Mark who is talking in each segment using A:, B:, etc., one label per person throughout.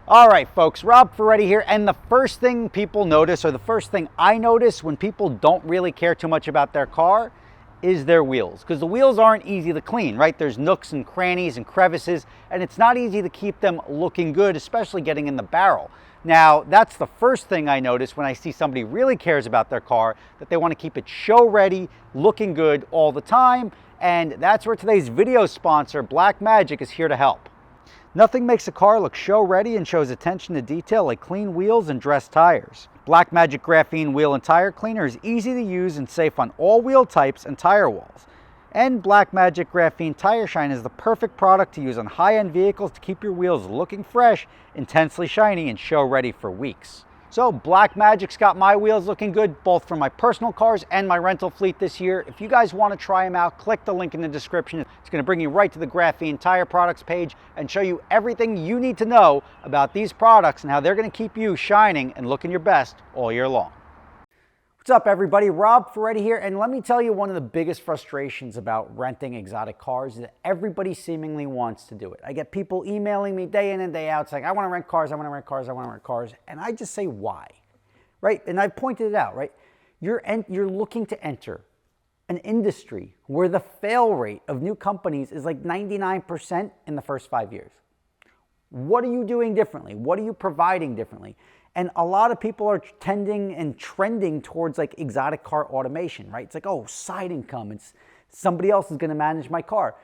A: All right, folks, Rob Ferretti here, and the first thing people notice, or the first thing I notice when people don't really care too much about their car, is their wheels. Because the wheels aren't easy to clean, right? There's nooks and crannies and crevices, and it's not easy to keep them looking good, especially getting in the barrel. Now, that's the first thing I notice when I see somebody really cares about their car, that they want to keep it show ready, looking good all the time, and that's where today's video sponsor, Blackmagic, is here to help. Nothing makes a car look show ready and shows attention to detail like clean wheels and dressed tires. Blackmagic Graphene Wheel and Tire Cleaner is easy to use and safe on all wheel types and tire walls. And Blackmagic Graphene Tire Shine is the perfect product to use on high-end vehicles to keep your wheels looking fresh, intensely shiny, and show ready for weeks. So Blackmagic's got my wheels looking good, both for my personal cars and my rental fleet this year. If you guys want to try them out, click the link in the description. It's going to bring you right to the Graphene Tire Products page and show you everything you need to know about these products and how they're going to keep you shining and looking your best all year long. What's up, everybody? Rob Ferretti here, and let me tell you one of the biggest frustrations about renting exotic cars is that everybody seemingly wants to do it. I get people emailing me day in and day out saying, I want to rent cars, I want to rent cars, I want to rent cars, and I just say, why? Right? And I've pointed it out, right? You're looking to enter an industry where the fail rate of new companies is like 99% in the first 5 years. What are you doing differently? What are you providing differently? And a lot of people are tending and trending towards like exotic car automation, right? It's like, oh, side income. It's somebody else is going to manage my car.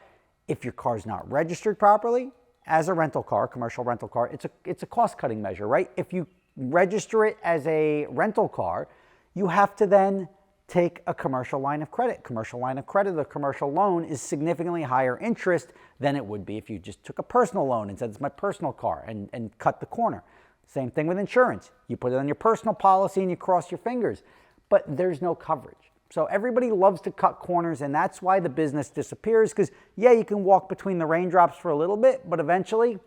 A: If your car's not registered properly as a rental car, commercial rental car, it's a cost-cutting measure, right? If you register it as a rental car, you have to then take a commercial line of credit. Commercial line of credit, the commercial loan, is significantly higher interest than it would be if you just took a personal loan and said, it's my personal car, and cut the corner. Same thing with insurance. You put it on your personal policy and you cross your fingers, but there's no coverage. So everybody loves to cut corners, and that's why the business disappears, because yeah, you can walk between the raindrops for a little bit, but eventually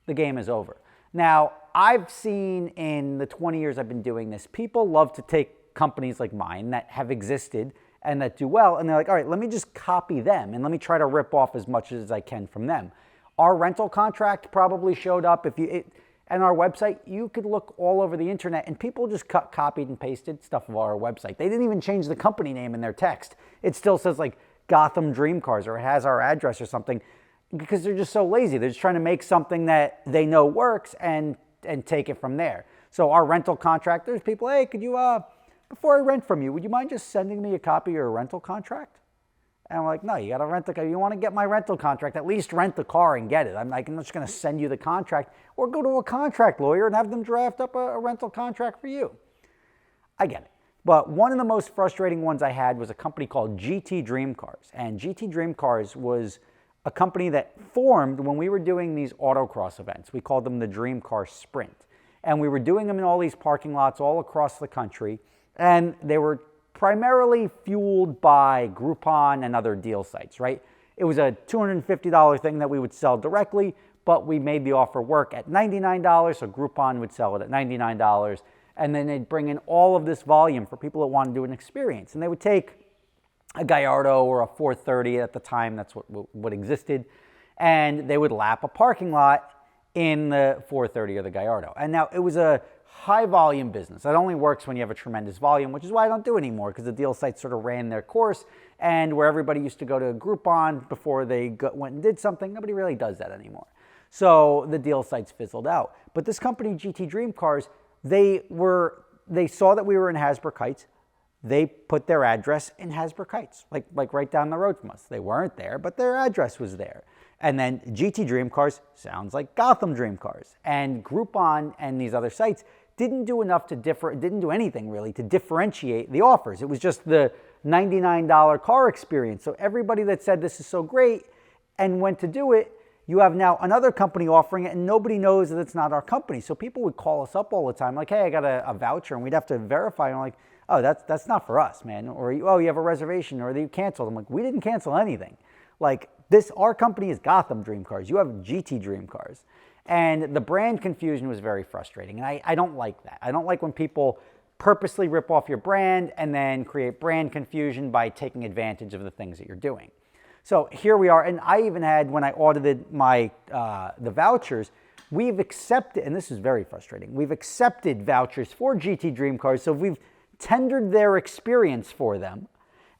A: the game is over. Now, I've seen in the 20 years I've been doing this, people love to take companies like mine that have existed and that do well, and they're like, all right, let me just copy them and let me try to rip off as much as I can from them. Our rental contract probably showed up. And our website, you could look all over the internet and people just copied and pasted stuff of our website. They didn't even change the company name in their text. It still says like Gotham Dream Cars, or it has our address or something, because they're just so lazy. They're just trying to make something that they know works and take it from there. So our rental contract, there's people, hey, could you, before I rent from you, would you mind just sending me a copy of your rental contract? And I'm like, no, you got to rent the car. You want to get my rental contract, at least rent the car and get it. I'm not just going to send you the contract, or go to a contract lawyer and have them draft up a rental contract for you. I get it. But one of the most frustrating ones I had was a company called GT Dream Cars. And GT Dream Cars was a company that formed when we were doing these autocross events. We called them the Dream Car Sprint. And we were doing them in all these parking lots all across the country. And they were primarily fueled by Groupon and other deal sites, right? It was a $250 thing that we would sell directly, but we made the offer work at $99, so Groupon would sell it at $99, and then they'd bring in all of this volume for people that want to do an experience. And they would take a Gallardo or a 430 at the time, that's what existed, and they would lap a parking lot in the 430 or the Gallardo. And now it was a high volume business. That only works when you have a tremendous volume, which is why I don't do it anymore, because the deal sites sort of ran their course, and where everybody used to go to Groupon before they went and did something, nobody really does that anymore. So the deal sites fizzled out. But this company, GT Dream Cars, they saw that we were in Hasbrook Heights. They put their address in Hasbrook Heights, like right down the road from us. They weren't there, but their address was there. And then GT Dream Cars sounds like Gotham Dream Cars. And Groupon and these other sites didn't do enough didn't do anything really to differentiate the offers. It was just the $99 car experience. So everybody that said this is so great and went to do it, you have now another company offering it, and nobody knows that it's not our company. So people would call us up all the time like, hey, I got a voucher, and we'd have to verify. And I'm like, oh, that's not for us, man. Or, oh, you have a reservation, or you canceled. I'm like, we didn't cancel anything. Like our company is Gotham Dream Cars. You have GT Dream Cars. And the brand confusion was very frustrating. And I don't like that. I don't like when people purposely rip off your brand and then create brand confusion by taking advantage of the things that you're doing. So here we are. And I even had, when I audited my the vouchers, we've accepted, and this is very frustrating, we've accepted vouchers for GT Dream Cars, so we've tendered their experience for them,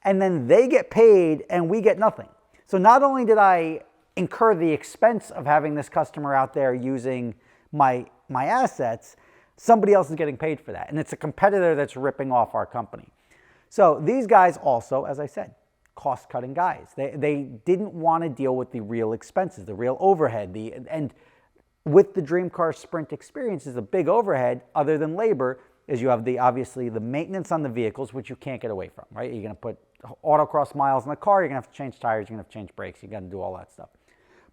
A: and then they get paid and we get nothing. So not only did I incur the expense of having this customer out there using my assets, somebody else is getting paid for that. And it's a competitor that's ripping off our company. So these guys also, as I said, cost-cutting guys. They didn't want to deal with the real expenses, the real overhead. And with the Dream Car Sprint experience is a big overhead other than labor, is you have obviously the maintenance on the vehicles, which you can't get away from, right? You're going to put autocross miles in the car, you're going to have to change tires, you're going to have to change brakes, you're going to do all that stuff.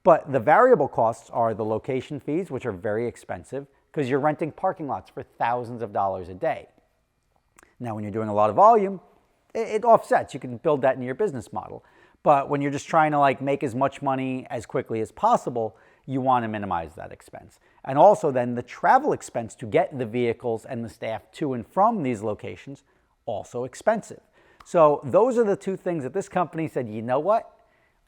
A: But the variable costs are the location fees, which are very expensive because you're renting parking lots for thousands of dollars a day. Now, when you're doing a lot of volume, it offsets. You can build that into your business model. But when you're just trying to make as much money as quickly as possible, you want to minimize that expense. And also then the travel expense to get the vehicles and the staff to and from these locations, also expensive. So those are the two things that this company said, you know what?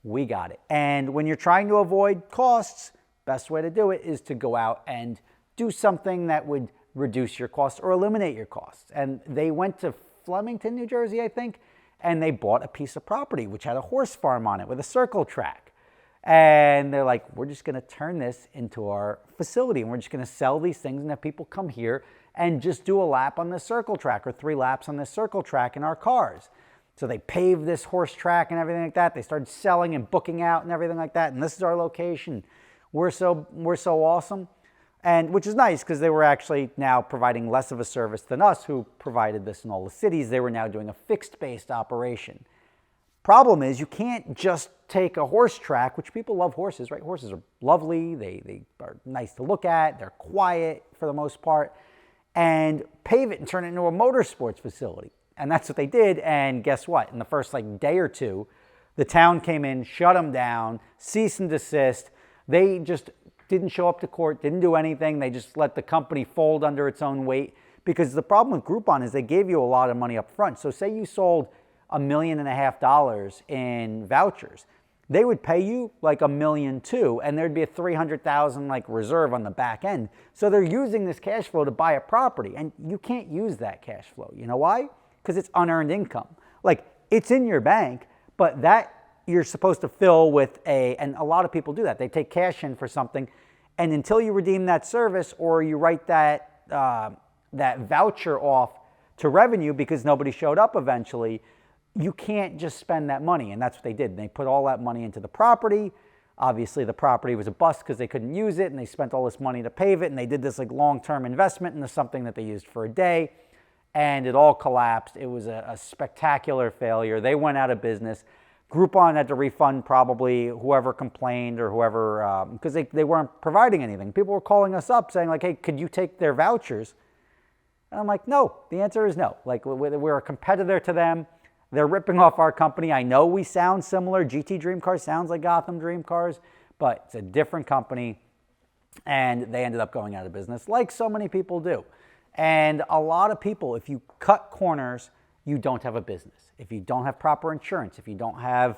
A: We got it. And when you're trying to avoid costs, best way to do it is to go out and do something that would reduce your costs or eliminate your costs. And they went to Flemington, New Jersey, I think, and they bought a piece of property which had a horse farm on it with a circle track. And they're like, we're just going to turn this into our facility and we're just going to sell these things and have people come here and just do a lap on this circle track or 3 laps on this circle track in our cars. So they paved this horse track and everything like that. They started selling and booking out and everything like that. And this is our location. We're so awesome. And which is nice because they were actually now providing less of a service than us who provided this in all the cities. They were now doing a fixed-based operation. Problem is you can't just take a horse track, which people love horses, right? Horses are lovely. They are nice to look at. They're quiet for the most part. And pave it and turn it into a motorsports facility. And that's what they did. And guess what? In the first day or two, the town came in, shut them down, cease and desist. They just didn't show up to court, didn't do anything. They just let the company fold under its own weight. Because the problem with Groupon is they gave you a lot of money up front. So say you sold $1.5 million in vouchers. They would pay you $1.2 million, and there'd be a $300,000 reserve on the back end. So they're using this cash flow to buy a property, and you can't use that cash flow. You know why? Because it's unearned income. It's in your bank, but that you're supposed to fill with and a lot of people do that. They take cash in for something, and until you redeem that service or you write that voucher off to revenue because nobody showed up eventually, you can't just spend that money. And that's what they did. They put all that money into the property. Obviously, the property was a bust because they couldn't use it, and they spent all this money to pave it, and they did this long-term investment into something that they used for a day, and it all collapsed. It was a spectacular failure. They went out of business. Groupon had to refund probably whoever complained or whoever, because they weren't providing anything. People were calling us up saying hey, could you take their vouchers? And I'm like, no. The answer is no. We're a competitor to them. They're ripping off our company. I know we sound similar. GT Dream Cars sounds like Gotham Dream Cars, but it's a different company, and they ended up going out of business like so many people do. And a lot of people, if you cut corners, you don't have a business. If you don't have proper insurance, if you don't have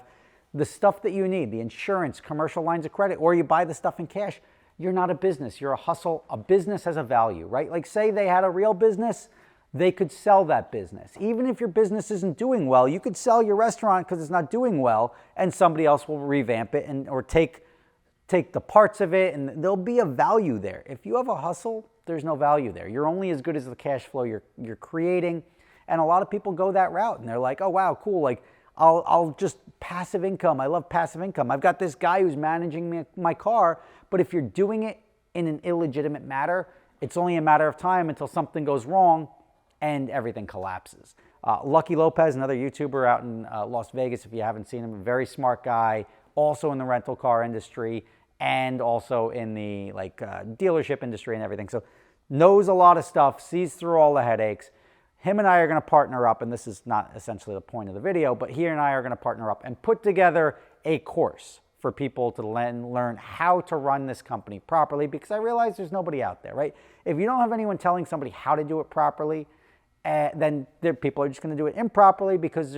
A: the stuff that you need, the insurance, commercial lines of credit, or you buy the stuff in cash, you're not a business. You're a hustle. A business has a value, right? Say they had a real business, they could sell that business. Even if your business isn't doing well, you could sell your restaurant because it's not doing well, and somebody else will revamp it or take the parts of it, and there'll be a value there. If you have a hustle, there's no value there. You're only as good as the cash flow you're creating. And a lot of people go that route, and they're like, oh, wow, cool. I'll just passive income. I love passive income. I've got this guy who's managing my car. But if you're doing it in an illegitimate manner, it's only a matter of time until something goes wrong and everything collapses. Lucky Lopez, another YouTuber out in Las Vegas, if you haven't seen him, a very smart guy, also in the rental car industry and also in the dealership industry and everything. So knows a lot of stuff, sees through all the headaches. Him and I are going to partner up, and this is not essentially the point of the video, but he and I are going to partner up and put together a course for people to learn how to run this company properly, because I realize there's nobody out there, right? If you don't have anyone telling somebody how to do it properly, then people are just going to do it improperly because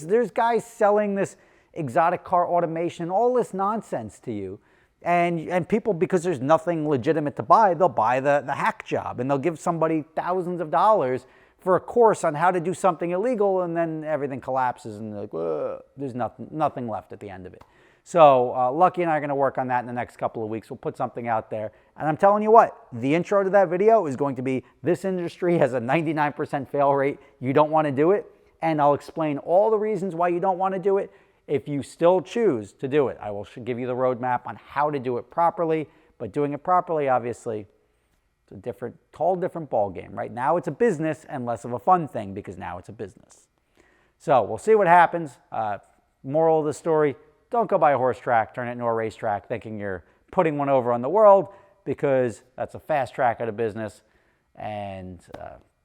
A: there's guys selling this exotic car automation, all this nonsense to you And people, because there's nothing legitimate to buy, they'll buy the hack job, and they'll give somebody thousands of dollars for a course on how to do something illegal, and then everything collapses and they're like, whoa, there's nothing left at the end of it. So Lucky and I are going to work on that in the next couple of weeks. We'll put something out there. And I'm telling you what, the intro to that video is going to be, this industry has a 99% fail rate. You don't want to do it. And I'll explain all the reasons why you don't want to do it. If you still choose to do it, I will give you the roadmap on how to do it properly. But doing it properly, obviously, it's a whole different ball game. Right now it's a business and less of a fun thing, because now it's a business. So we'll see what happens. Moral of the story, don't go buy a horse track, turn it into a racetrack thinking you're putting one over on the world, because that's a fast track out of business. And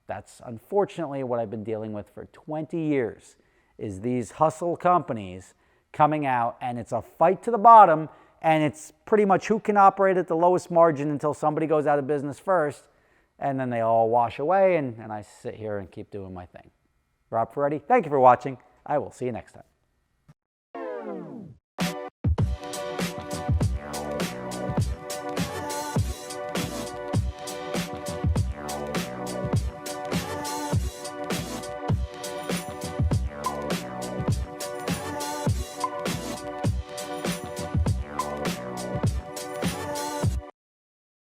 A: that's unfortunately what I've been dealing with for 20 years, is these hustle companies coming out, and it's a fight to the bottom, and it's pretty much who can operate at the lowest margin until somebody goes out of business first, and then they all wash away, and I sit here and keep doing my thing. Rob Ferretti, thank you for watching. I will see you next time.